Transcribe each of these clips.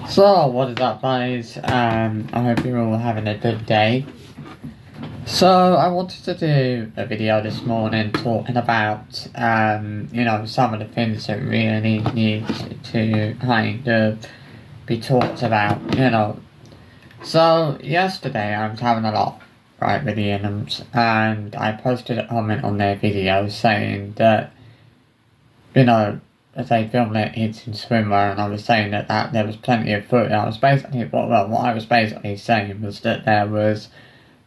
So, what is up, guys? I hope you're all having a good day. So, I wanted to do a video this morning talking about, some of the things that really need to kind of be talked about. So, yesterday I was having a laugh, right, with the Inhams, and I posted a comment on their video saying that, as they filmed it, it's in swimwear, and I was saying that there was plenty of footage. I was basically, what I was basically saying was that there was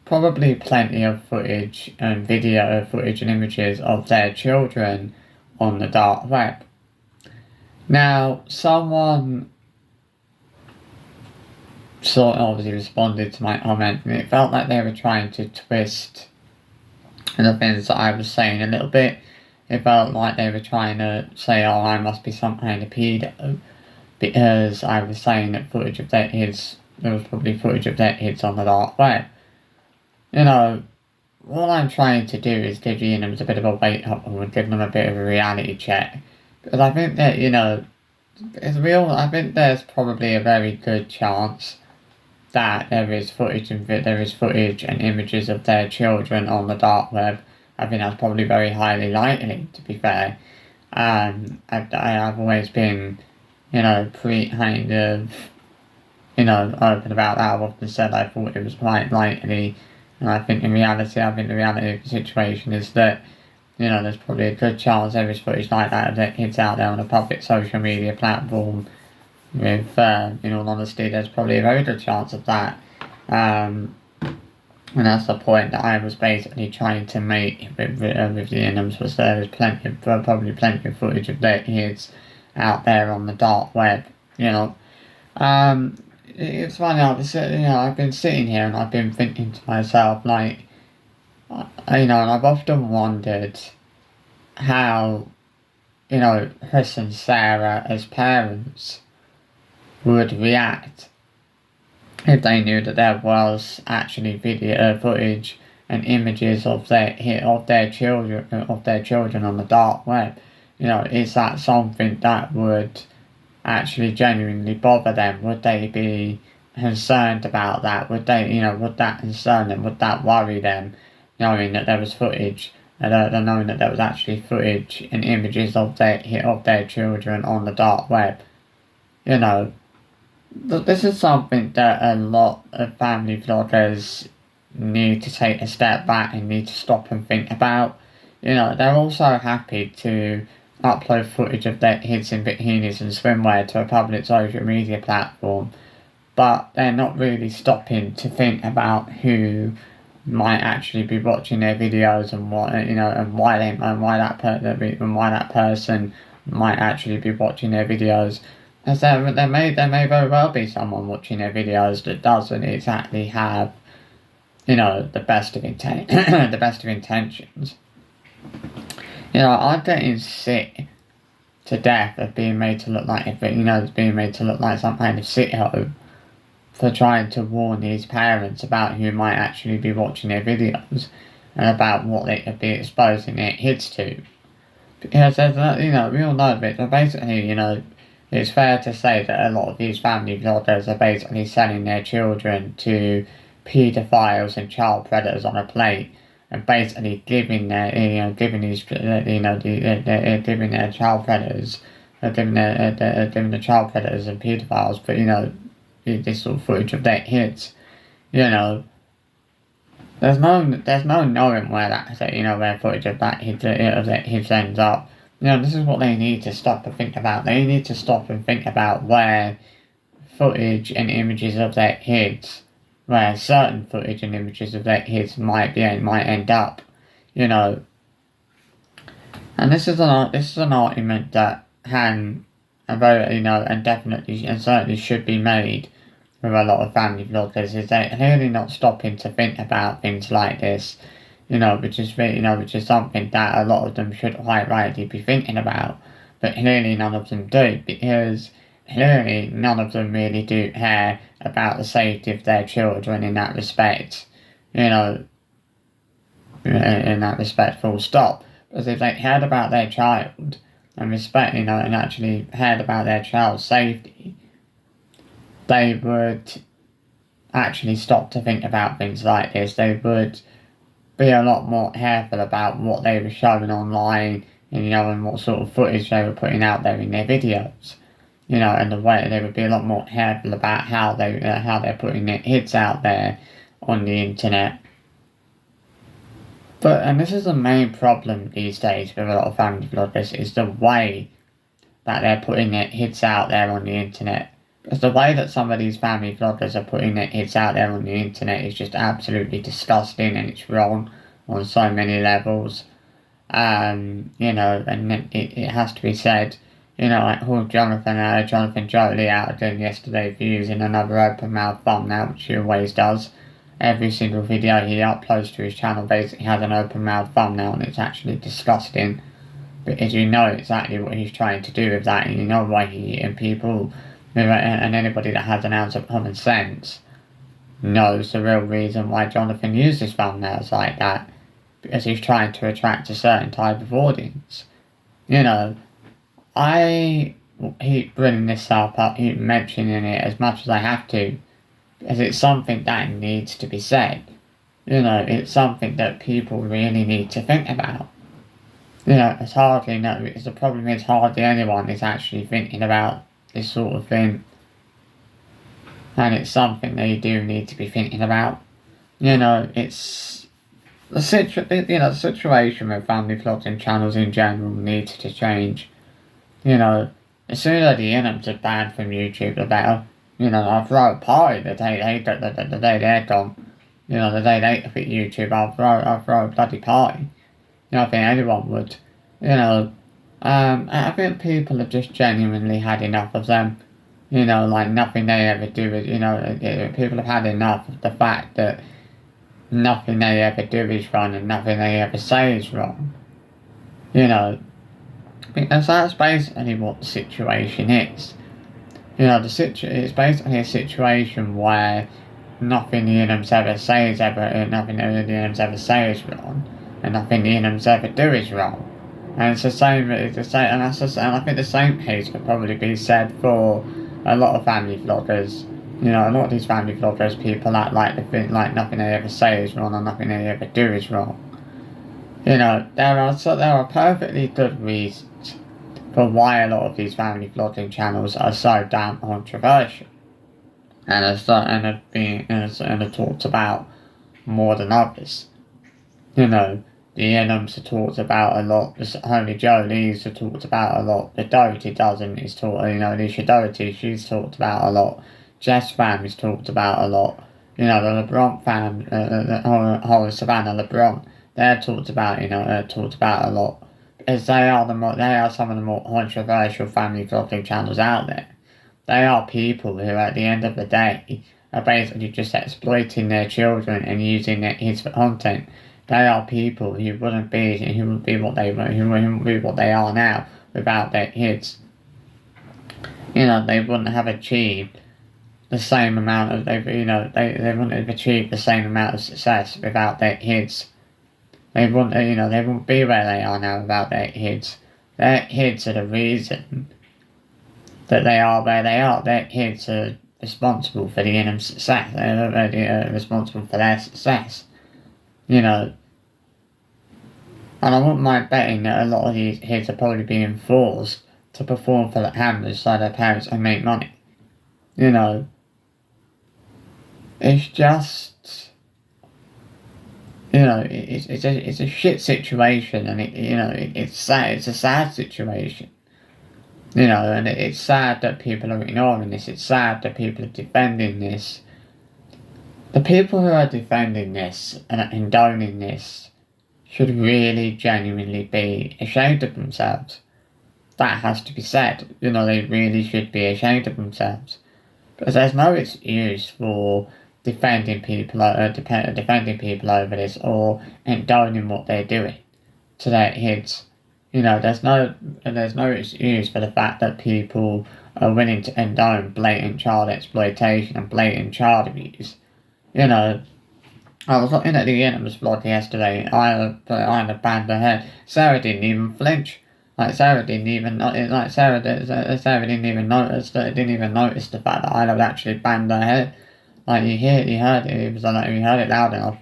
probably plenty of footage and video footage and images of their children on the dark web. Now, someone sort of obviously responded to my comment, and it felt like they were trying to twist the things that I was saying a little bit. It felt like they were trying to say, oh, I must be some kind of pedo, because I was saying that there was probably footage of their kids on the dark web. What I'm trying to do is give the Inhams a bit of a wake up and give them a bit of a reality check. Because I think that, I think there's probably a very good chance that there is footage and images of their children on the dark web. I think that's probably very highly likely, to be fair. I've always been, pretty kind of, open about that. I've often said I thought it was quite likely. And I think the reality of the situation is that, there's probably a good chance there is footage like that that kids out there on a public social media platform. In all honesty, there's probably a very good chance of that. And that's the point that I was basically trying to make with the Inhams, was there's probably plenty of footage of their kids out there on the dark web. It's funny. I've been sitting here and I've been thinking to myself, like, and I've often wondered how, Chris and Sarah as parents would react if they knew that there was actually video footage and images of their children on the dark web. Is that something that would actually genuinely bother them? Would they be concerned about that? Would that concern them? Would that worry them, knowing that there was footage, knowing that there was actually footage and images of their children on the dark web? This is something that a lot of family vloggers need to take a step back and need to stop and think about. They're also happy to upload footage of their kids in bikinis and swimwear to a public social media platform, but they're not really stopping to think about who might actually be watching their videos and why that person might actually be watching their videos. As there may very well be someone watching their videos that doesn't exactly have, the best of the best of intentions. I'm getting sick to death of being made to look like some kind of sitho for trying to warn these parents about who might actually be watching their videos and about what they could be exposing their kids to. Because we all know that, but basically, it's fair to say that a lot of these family vloggers are basically selling their children to paedophiles and child predators on a plate, and basically giving their child predators, giving the child predators and paedophiles, but this sort of footage of their kids. There's no knowing where footage of their kids ends up. This is what they need to stop and think about. They need to stop and think about where footage and images of their kids, where certain footage and images of their kids might end up. And this is an argument that can, and definitely and certainly should be made with a lot of family vloggers, is they're clearly not stopping to think about things like this. Which is something that a lot of them should quite rightly be thinking about, but clearly none of them do, because clearly none of them really do care about the safety of their children in that respect. In that respect, full stop. Because if they cared about their child and and actually cared about their child's safety, they would actually stop to think about things like this. They would be a lot more careful about what they were showing online, and and what sort of footage they were putting out there in their videos. And the way they would be a lot more careful about how they're putting their hits out there on the internet. And this is the main problem these days with a lot of family vloggers, is the way that they're putting their hits out there on the internet. Because the way that some of these family vloggers are putting their hits out there on the internet is just absolutely disgusting, and it's wrong on so many levels. And it has to be said, like Jonathan Jolie outed yesterday for using another open mouth thumbnail, which he always does. Every single video he uploads to his channel basically has an open mouth thumbnail, and it's actually disgusting. Because you know exactly what he's trying to do with that, and you know why and people, and anybody that has an ounce of common sense knows the real reason why Jonathan uses thumbnails like that. Because he's trying to attract a certain type of audience. I keep bringing this up, I keep mentioning it as much as I have to, because it's something that needs to be said. It's something that people really need to think about. The problem is hardly anyone is actually thinking about this sort of thing. And it's something they do need to be thinking about. It's the situation with family vlogging channels in general needs to change. The sooner the Inums are banned from YouTube, the better. I'll throw a party the day they're gone. The day they quit YouTube, I'll throw a bloody party. I think anyone would. I think people have just genuinely had enough of them. Like nothing they ever do is, people have had enough of the fact that nothing they ever do is wrong and nothing they ever say is wrong. Because that's basically what the situation is. It's basically a situation where nothing the Inums ever say is nothing the Inums ever say is wrong, and nothing the Inums ever do is wrong. And it's the same, and I think the same case could probably be said for a lot of family vloggers. A lot of these family vloggers, people act like they think like nothing they ever say is wrong and nothing they ever do is wrong. There are perfectly good reasons for why a lot of these family vlogging channels are so damn controversial, and are talked about more than others. The Inums are talked about a lot. The Homie Jolie's are talked about a lot. The Doherty doesn't. Is talked. Alicia Doherty, she's talked about a lot. Jess fam is talked about a lot. The LeBron fam, the whole Savannah LeBron, they're talked about. Talked about a lot, because they are some of the more controversial family vlogging channels out there. They are people who, at the end of the day, are basically just exploiting their children and using their kids for content. They are people who wouldn't be what they are now without their kids. They wouldn't have achieved the same amount of they wouldn't have achieved the same amount of success without their kids. They wouldn't be where they are now without their kids. Their kids are the reason that they are where they are. Their kids are responsible for the Inums' success. They're responsible for their success. And I wouldn't mind betting that a lot of these kids are probably being forced to perform for the cameras so their parents can make money. It's just, it's a shit situation, and it's sad. It's a sad situation. And it's sad that people are ignoring this. It's sad that people are defending this. The people who are defending this and condoning this should really genuinely be ashamed of themselves. That has to be said. They really should be ashamed of themselves. Because there's no excuse for defending people over this, or condoning what they're doing to their kids. There's no excuse for the fact that people are willing to condone blatant child exploitation and blatant child abuse. I was looking at the Inums vlog yesterday. I banned her head. Sarah didn't even flinch. Like Sarah didn't even Sarah didn't even notice the fact that Isla had actually banged her head. Like you heard it. It was like you heard it loud enough.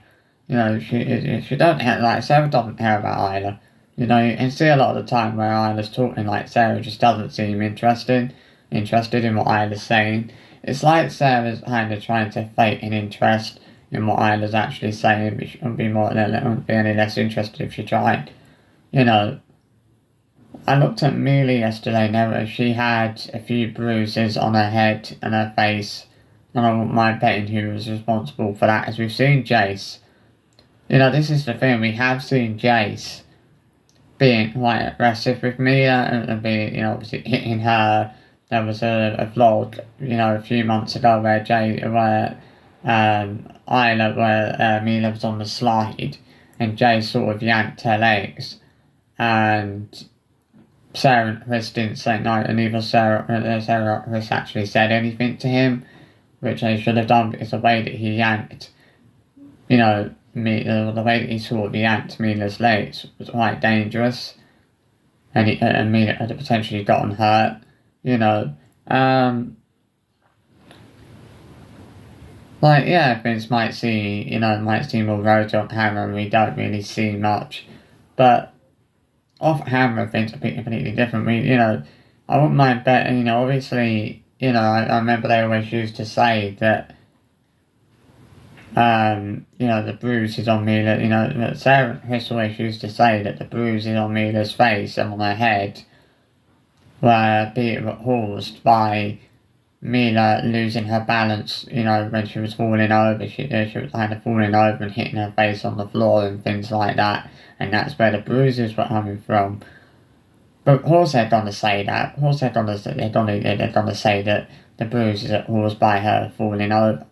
You know, she don't hear, like Sarah doesn't care about Isla. You know, you can see a lot of the time where Isla's talking, like Sarah just doesn't seem interested in what Isla's saying. It's like Sarah's kind of trying to fake an interest in what Isla's actually saying, but she wouldn't be any less interested if she tried. You know, I looked at Mealy yesterday. Now she had a few bruises on her head and her face, and I wouldn't mind betting who was responsible for that. As we've seen Jace. You know, this is the thing. We have seen Jace being quite aggressive with Mia and being, you know, obviously hitting her. There was a vlog, you know, a few months ago where Isla, where Mila was on the slide and Jay sort of yanked her legs, and Sarah and Chris didn't say no, and neither Sarah or Chris actually said anything to him, which they should have done, because the way that he yanked, you know, the way that he sort of yanked Mila's legs was quite dangerous, and Mila had potentially gotten hurt, you know. Like, yeah, Vince might see more roads on camera, and we don't really see much, but off camera things are completely different. I wouldn't mind betting, you know, obviously, you know, I remember they always used to say that, you know, the bruise is on Mila, you know, that Sarah and Chris always used to say that the bruise is on Mila's face and on her head were being caused by Mila losing her balance, you know, when she was falling over. She was kind of falling over and hitting her face on the floor and things like that, and that's where the bruises were coming from. But Horse had gone to say that. Horse had gone to say that the bruises are caused by her falling over.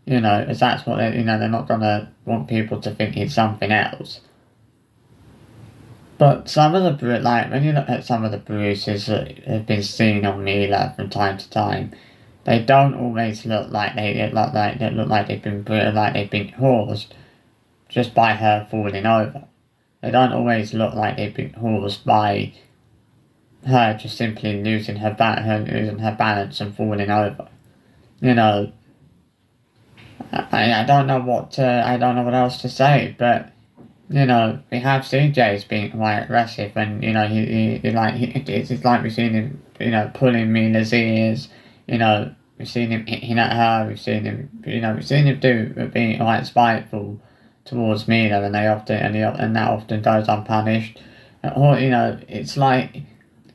You know, as that's what they're not gonna want people to think it's something else. But some of the when you look at some of the bruises that have been seen on Mila from time to time, they don't always look like they've been caused just by her falling over. They don't always look like they've been caused by her just simply losing her balance and falling over. You know, I don't know what else to say, but you know, we have seen Jace being quite aggressive, and you know, it's like we've seen him, you know, pulling Mila's ears. You know, we've seen him hitting at her. We've seen him being quite spiteful towards Mila, and that often goes unpunished. Or you know, it's like,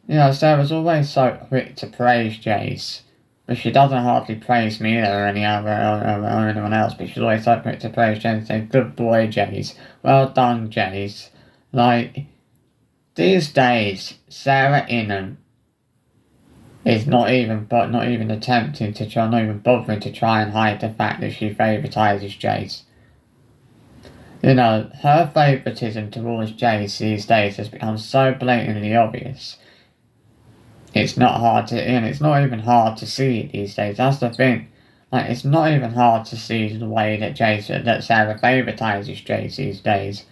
you know, Sarah's always so quick to praise Jace, but she doesn't hardly praise Mila or anyone else. But she's always so quick to praise Jace and say, "Good boy, Jace. Well done, Jace." Like, these days, Sarah Ingham is not even attempting to try, not even bothering to try and hide the fact that she favouritises Jace. You know, her favouritism towards Jace these days has become so blatantly obvious. It's not hard to, and it's not even hard to see it these days. That's the thing. Like, it's not even hard to see the way that Sarah favouritises Jace these days,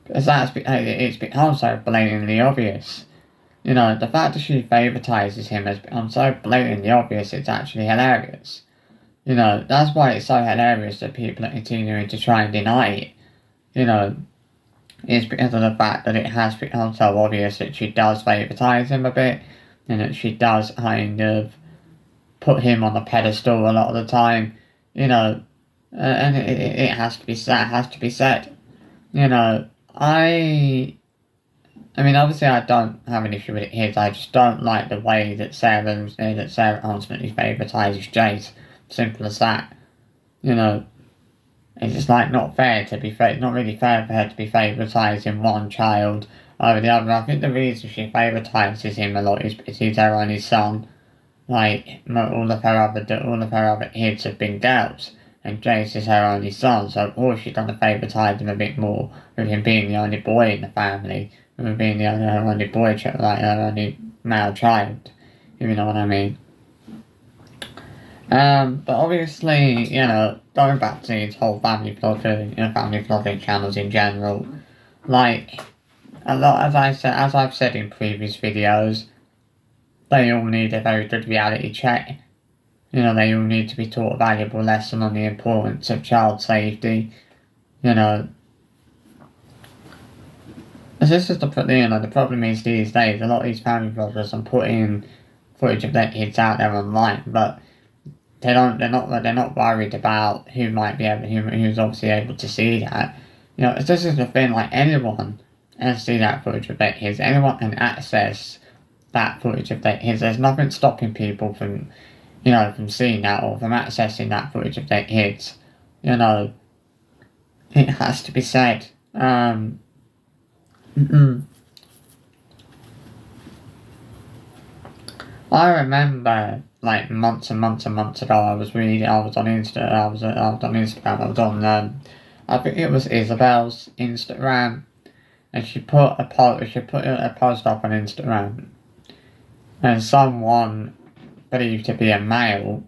because it's become so blatantly obvious. You know, the fact that she favouritises him has become so blatantly obvious. It's actually hilarious. You know, that's why it's so hilarious that people are continuing to try and deny it. You know, it's because of the fact that it has become so obvious that she does favoritise him a bit, and that she does kind of put him on a pedestal a lot of the time, you know, and it has to be said. You know, I mean, obviously I don't have an issue with it here. I just don't like the way that Sarah ultimately favouritises Jace. Simple as that. You know, it's just like not really fair for her to be favouritising one child over the other. I think the reason she favouritises him a lot is because he's her only son. Like, all of her other kids have been girls, and Jace is her only son, so of course she's gonna favouritize him a bit more, with him being the only boy in the family, with him being her only her only male child, if you know what I mean. But obviously, you know, going back to these whole family vlogging channels in general, like, as I've said in previous videos, they all need a very good reality check. You know, they all need to be taught a valuable lesson on the importance of child safety. You know, this is the problem is these days a lot of these family vloggers are putting footage of their kids out there online, but they're not worried about who's obviously able to see that. You know, this is the thing. Like anyone can see that footage of their kids. Anyone can access that footage of their kids. There's nothing stopping people from, from seeing that or from accessing that footage of their kids. You know, it has to be said. I remember like months and months and months ago. I was on Instagram. I was on I think it was Isabel's Instagram, and she put a post up on Instagram, and someone believed to be a male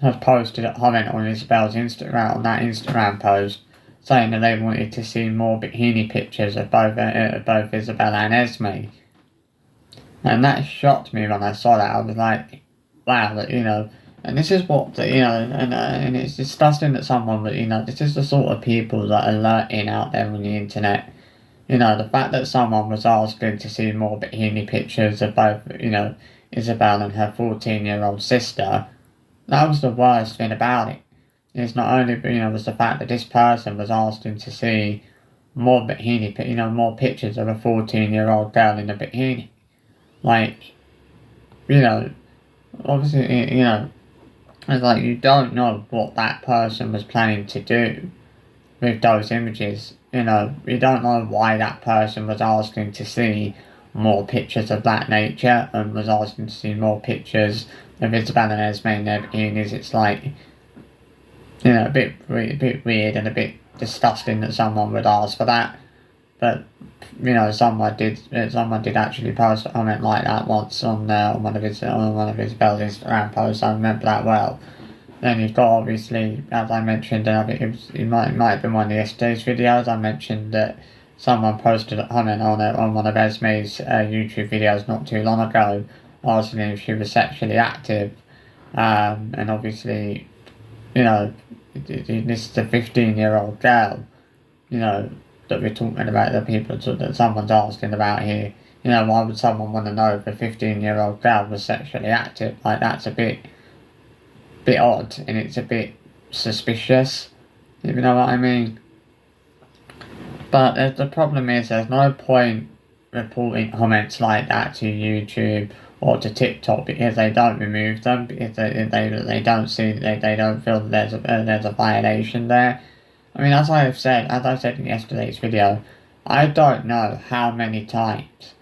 has posted a comment on Isabel's Instagram on that Instagram post, saying that they wanted to see more bikini pictures of both Isabel and Esme. And that shocked me when I saw that. I was like, wow, and this is what, and it's disgusting that someone, this is the sort of people that are lurking out there on the internet. You know, the fact that someone was asking to see more bikini pictures of both, Isabel and her 14-year-old sister, that was the worst thing about it. It's not only, was the fact that this person was asking to see more more pictures of a 14-year-old girl in a bikini. Like, obviously, it's like you don't know what that person was planning to do with those images. You don't know why that person was asking to see more pictures of that nature and was asking to see more pictures of Isabel and Esme in their bikinis. It's like, a bit weird and a bit disgusting that someone would ask for that. But someone did actually post a comment like that once on one of Isabel's Instagram posts. I remember that well. Then you've got, obviously, as I mentioned, and I think it might have been one of yesterday's videos. I mentioned that someone posted a comment on one of Esme's YouTube videos not too long ago, asking if she was sexually active, and obviously, this is a 15-year-old girl, that we're talking about, that someone's asking about here. Why would someone want to know if a 15-year-old girl was sexually active? Like, that's a bit odd, and it's a bit suspicious, if you know what I mean. But the problem is, there's no point reporting comments like that to YouTube or to TikTok, because they don't remove them, because they don't see, they don't feel that there's a violation there. I mean, as I said in yesterday's video, I don't know how many times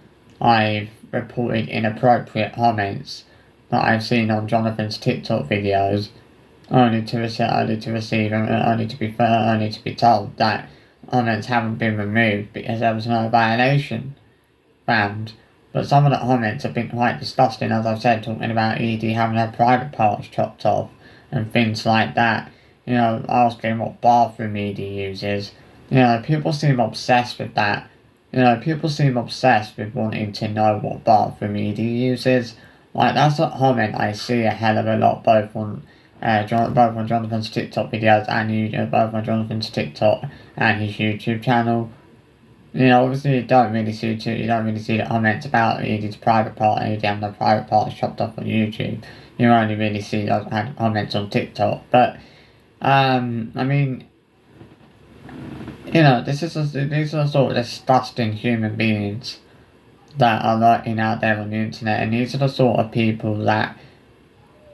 I've reported inappropriate comments that I've seen on Jonathan's TikTok videos, only to be told that comments haven't been removed because there was no violation found. But some of the comments have been quite disgusting, as I've said, talking about Edie having her private parts chopped off and things like that. Asking what bathroom Edie uses. People seem obsessed with that. People seem obsessed with wanting to know what bathroom Edie uses. Like, that's a comment I see a hell of a lot, both on Jonathan's TikTok videos and both on Jonathan's TikTok and his YouTube channel. Obviously you don't really see the comments about Edie's private part and Edie having the private parts chopped off on YouTube. You only really see those comments on TikTok. But I mean, these are sort of disgusting human beings that are lurking out there on the internet, and these are the sort of people that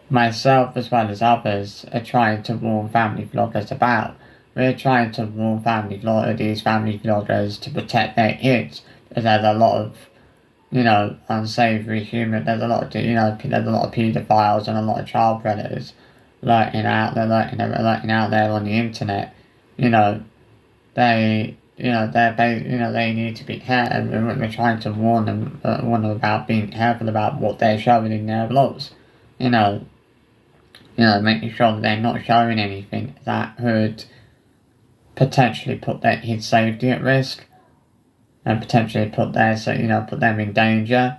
myself as well as others are trying to warn family vloggers about. We're trying to warn these family vloggers to protect their kids, because there's a lot of, unsavory human. There's a lot of paedophiles and a lot of child predators lurking out there on the internet. They need to be careful, and we're trying to warn them about being careful about what they're showing in their vlogs. Making sure that they're not showing anything that could potentially put their kids' safety at risk. and potentially put them in danger.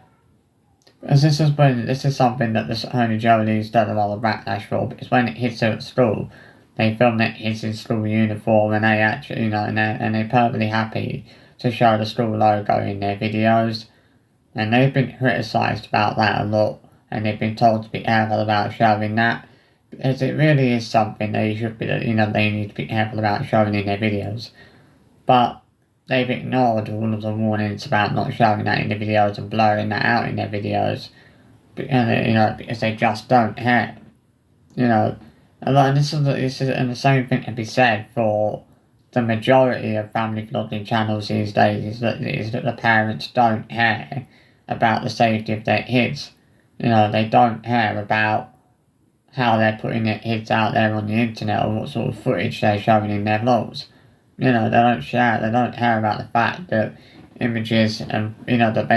As this is something that the Honey Jolie's done a lot of backlash for, because when it hits her at school, they film it hits in school uniform, and they actually, and they're perfectly happy to show the school logo in their videos, and they've been criticised about that a lot, and they've been told to be careful about showing that, because it really is something they should be, they need to be careful about showing in their videos, but they've ignored all of the warnings about not showing that in the videos and blurring that out in their videos, because they just don't care. And this is and the same thing can be said for the majority of family vlogging channels these days. Is that the parents don't care about the safety of their kids. They don't care about how they're putting their kids out there on the internet or what sort of footage they're showing in their vlogs. They don't care about the fact that images and, that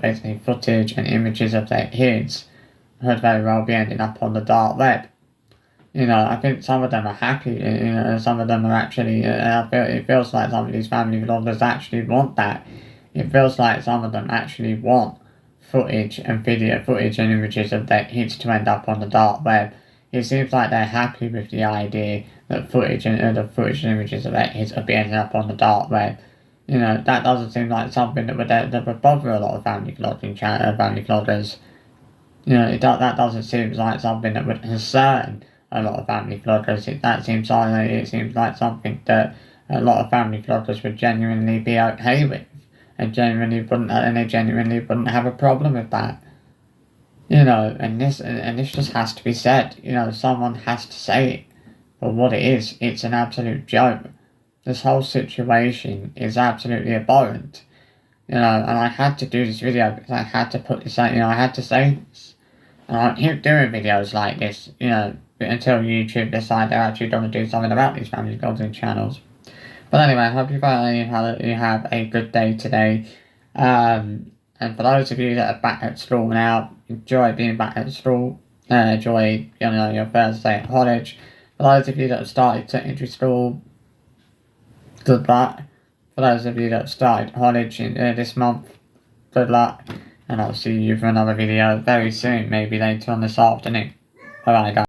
basically footage and images of their kids could very well be ending up on the dark web. I think some of them are happy, some of them are actually, it feels like some of these family vloggers actually want that. It feels like some of them actually want footage and images of their kids to end up on the dark web. It seems like they're happy with the idea that footage and images of their kids are ending up on the dark web. That doesn't seem like something that would bother a lot of family vloggers. That doesn't seem like something that would concern a lot of family vloggers. It seems like something that a lot of family vloggers would genuinely be okay with, and they genuinely wouldn't have a problem with that. And this just has to be said. Someone has to say it for what it is. It's an absolute joke. This whole situation is absolutely abhorrent. And I had to do this video because I had to put this out. I had to say this. And I'll keep doing videos like this, until YouTube decide they're actually going to do something about these family vlogging channels. But anyway, I hope you have a good day today. And for those of you that are back at school now, enjoy being back at school. Enjoy, your first day at college. For those of you that have started secondary school, good luck. For those of you that have started college this month, good luck. And I'll see you for another video very soon, maybe later on this afternoon. Bye bye, guys.